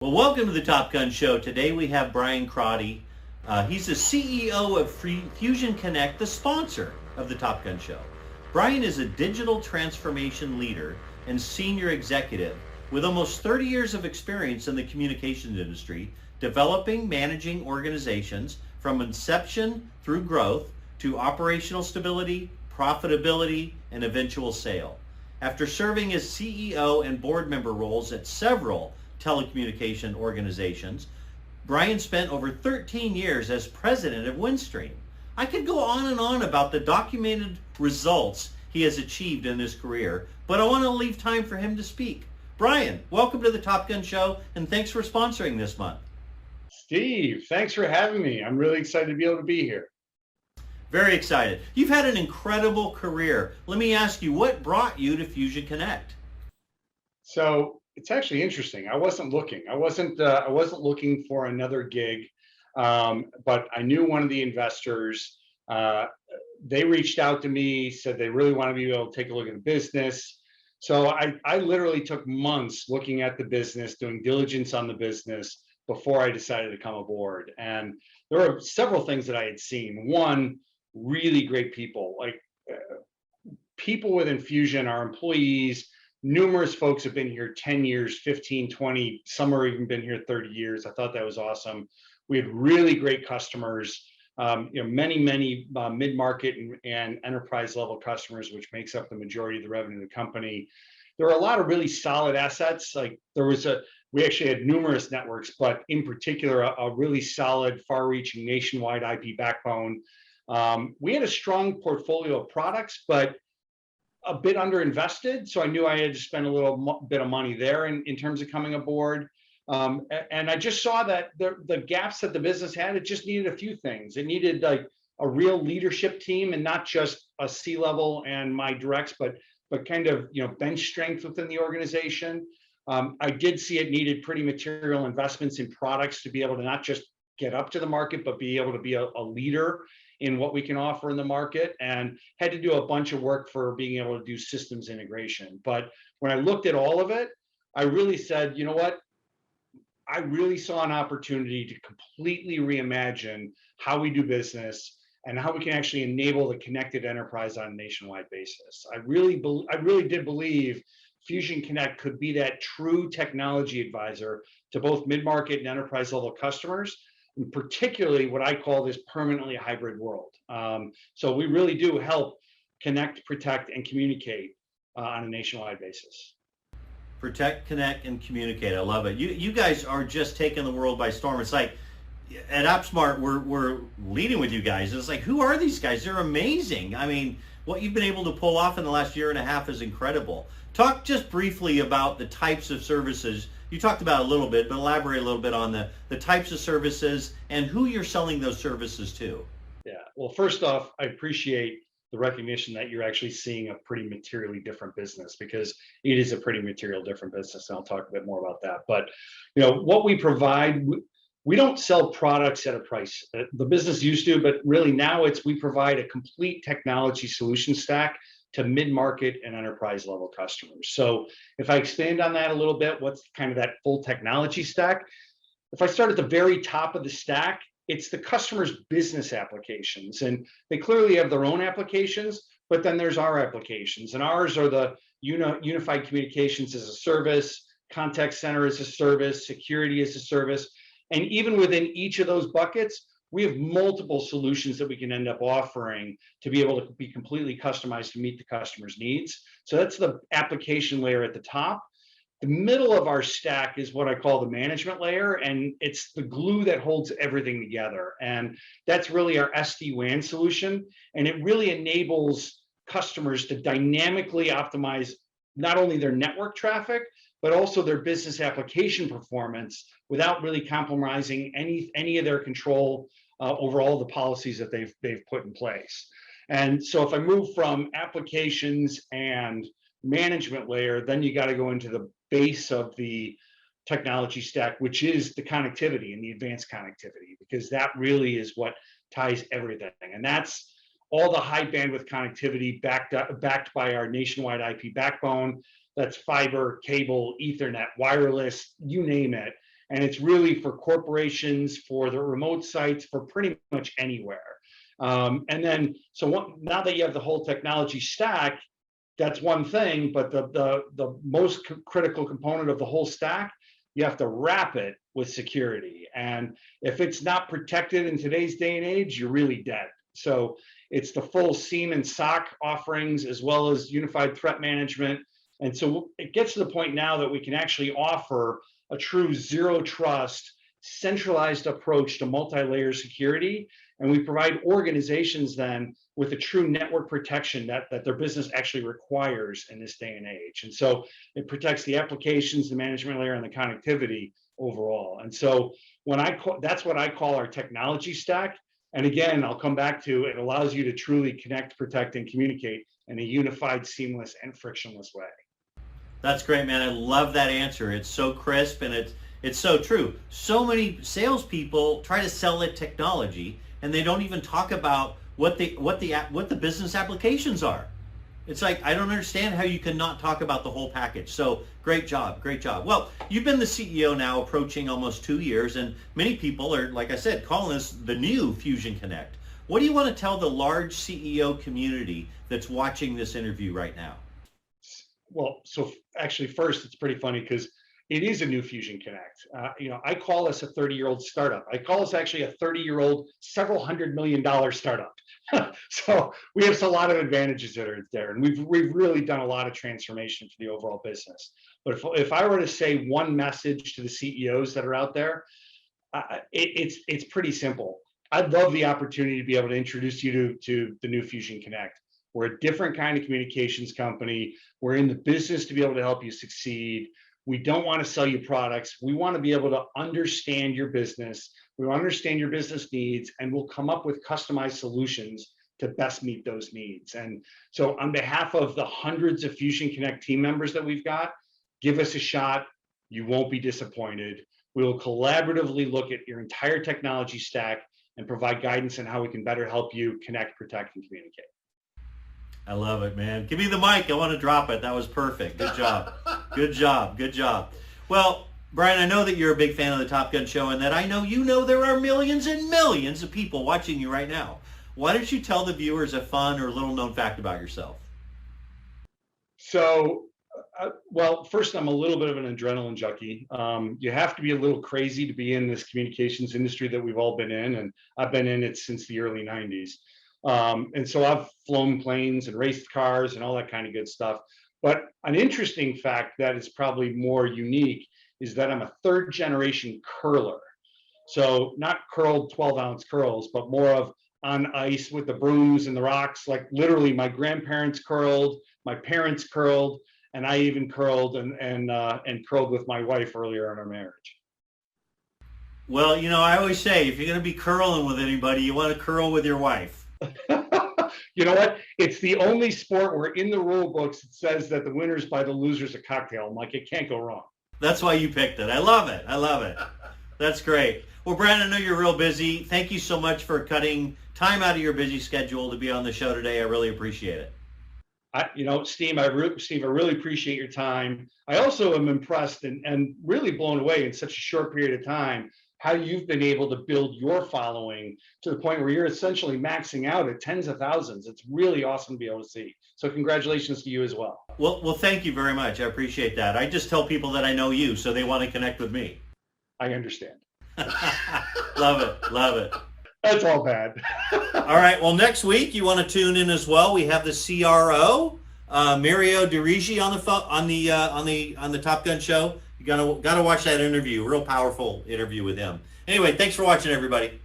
Well, welcome to the Top Gun Show. Today we have Brian Crotty. He's the CEO of Fusion Connect, the sponsor of the Top Gun Show. Brian is a digital transformation leader and senior executive with almost 30 years of experience in the communications industry, developing, managing organizations from inception through growth to operational stability, profitability, and eventual sale. After serving as CEO and board member roles at several telecommunication organizations, Brian spent over 13 years as president of Windstream. I could go on and on about the documented results he has achieved in his career, but I want to leave time for him to speak. Brian, welcome to the Top Gun Show, and thanks for sponsoring this month. Steve, thanks for having me. I'm really excited to be able to be here. Very excited. You've had an incredible career. Let me ask you, what brought you to Fusion Connect? So it's actually interesting. I wasn't looking. I wasn't looking for another gig, but I knew one of the investors. They reached out to me, said they really want to be able to take a look at the business. So I literally took months looking at the business, doing diligence on the business before I decided to come aboard. And there were several things that I had seen. One, really great people, people within Fusion, our employees. Numerous folks have been here 10 years, 15, 20, some have even been here 30 years. I thought that was awesome. We had really great customers, many mid-market and enterprise level customers, which makes up the majority of the revenue of the company. There were a lot of really solid assets. We actually had numerous networks, but in particular, a really solid, far-reaching nationwide IP backbone. We had a strong portfolio of products, but a bit underinvested. So I knew I had to spend a little bit of money there in terms of coming aboard. And I just saw that the gaps that the business had, it just needed a few things. It needed like a real leadership team and not just a C-level and my directs, but kind of, bench strength within the organization. I did see it needed pretty material investments in products to be able to not just get up to the market, but be able to be a leader in what we can offer in the market, and had to do a bunch of work for being able to do systems integration. But when I looked at all of it, I really said, you know what? I really saw an opportunity to completely reimagine how we do business and how we can actually enable the connected enterprise on a nationwide basis. I really did believe Fusion Connect could be that true technology advisor to both mid-market and enterprise level customers, and particularly what I call this permanently hybrid world. So we really do help connect, protect, and communicate on a nationwide basis. Protect, connect, and communicate. I love it. You guys are just taking the world by storm. It's like at AppSmart, we're leading with you guys. It's like, who are these guys? They're amazing. I mean, what you've been able to pull off in the last year and a half is incredible. Talk just briefly about the types of services. You talked about a little bit, but elaborate a little bit on the types of services and who you're selling those services to. Yeah, well, first off, I appreciate the recognition that you're actually seeing a pretty materially different business, because it is a pretty material different business, and I'll talk a bit more about that. But what we provide, we don't sell products at a price. The business used to, but really now we provide a complete technology solution stack to mid-market and enterprise level customers. So if I expand on that a little bit, what's kind of that full technology stack? If I start at the very top of the stack, it's the customer's business applications, and they clearly have their own applications, but then there's our applications, and ours are the unified communications as a service, contact center as a service, security as a service. And even within each of those buckets, we have multiple solutions that we can end up offering to be able to be completely customized to meet the customer's needs. So that's the application layer at the top. The middle of our stack is what I call the management layer, and it's the glue that holds everything together. And that's really our SD-WAN solution. And it really enables customers to dynamically optimize not only their network traffic, but also their business application performance without really compromising any of their control over all the policies that they've put in place. And so if I move from applications and management layer, then you got to go into the base of the technology stack, which is the connectivity and the advanced connectivity, because that really is what ties everything. And that's all the high bandwidth connectivity backed by our nationwide IP backbone. That's fiber, cable, Ethernet, wireless, you name it. And it's really for corporations, for the remote sites, for pretty much anywhere. And then, now that you have the whole technology stack, that's one thing, but the most critical component of the whole stack, you have to wrap it with security. And if it's not protected in today's day and age, you're really dead. So it's the full SIEM and SOC offerings, as well as unified threat management. And so it gets to the point now that we can actually offer a true zero trust, centralized approach to multi-layer security. And we provide organizations then with a true network protection that their business actually requires in this day and age. And so it protects the applications, the management layer, and the connectivity overall. And so that's what I call our technology stack. And again, I'll come back to, it allows you to truly connect, protect, and communicate in a unified, seamless, and frictionless way. That's great, man. I love that answer. It's so crisp, and it's so true. So many salespeople try to sell it technology, and they don't even talk about what the business applications are. It's like, I don't understand how you cannot talk about the whole package. So great job, great job. Well, you've been the CEO now approaching almost 2 years, and many people are, like I said, calling this the new Fusion Connect. What do you want to tell the large CEO community that's watching this interview right now? Well, so actually first, it's pretty funny because it is a new Fusion Connect. I call us a 30-year-old startup. I call us actually a 30-year-old, several $100 million startup. So we have a lot of advantages that are there, and we've really done a lot of transformation for the overall business. But if I were to say one message to the CEOs that are out there, it's pretty simple. I'd love the opportunity to be able to introduce you to the new Fusion Connect. We're a different kind of communications company. We're in the business to be able to help you succeed. We don't want to sell you products. We want to be able to understand your business. We want to understand your business needs, and we'll come up with customized solutions to best meet those needs. And so on behalf of the hundreds of Fusion Connect team members that we've got, give us a shot. You won't be disappointed. We will collaboratively look at your entire technology stack and provide guidance on how we can better help you connect, protect, and communicate. I love it, man. Give me the mic. I want to drop it. That was perfect. Good job. Good job. Good job. Well, Brian, I know that you're a big fan of the Top Gun show, and that I know you know there are millions and millions of people watching you right now. Why don't you tell the viewers a fun or little known fact about yourself? So, well, first, I'm a little bit of an adrenaline junkie. You have to be a little crazy to be in this communications industry that we've all been in, and I've been in it since the early 90s. And so I've flown planes and raced cars and all that kind of good stuff. But an interesting fact that is probably more unique is that I'm a third generation curler. So not curled 12-ounce curls, but more of on ice with the brooms and the rocks. Like literally my grandparents curled, my parents curled, and I even curled and curled with my wife earlier in our marriage. Well, I always say, if you're going to be curling with anybody, you want to curl with your wife. You know what? It's the only sport where in the rule books it says that the winners buy the losers a cocktail. I'm like, it can't go wrong. That's why you picked it. I love it. I love it. That's great. Well, Brandon, I know you're real busy. Thank you so much for cutting time out of your busy schedule to be on the show today. I really appreciate it. Steve, I really appreciate your time. I also am impressed and really blown away in such a short period of time how you've been able to build your following to the point where you're essentially maxing out at tens of thousands. It's really awesome to be able to see. So congratulations to you as well. Well, thank you very much. I appreciate that. I just tell people that I know you, so they want to connect with me. I understand. Love it. Love it. That's all bad. All right. Well, next week you want to tune in as well. We have the CRO, Mario DiRigi, on the Top Gun show. You gotta watch that interview. Real powerful interview with him. Anyway, thanks for watching, everybody.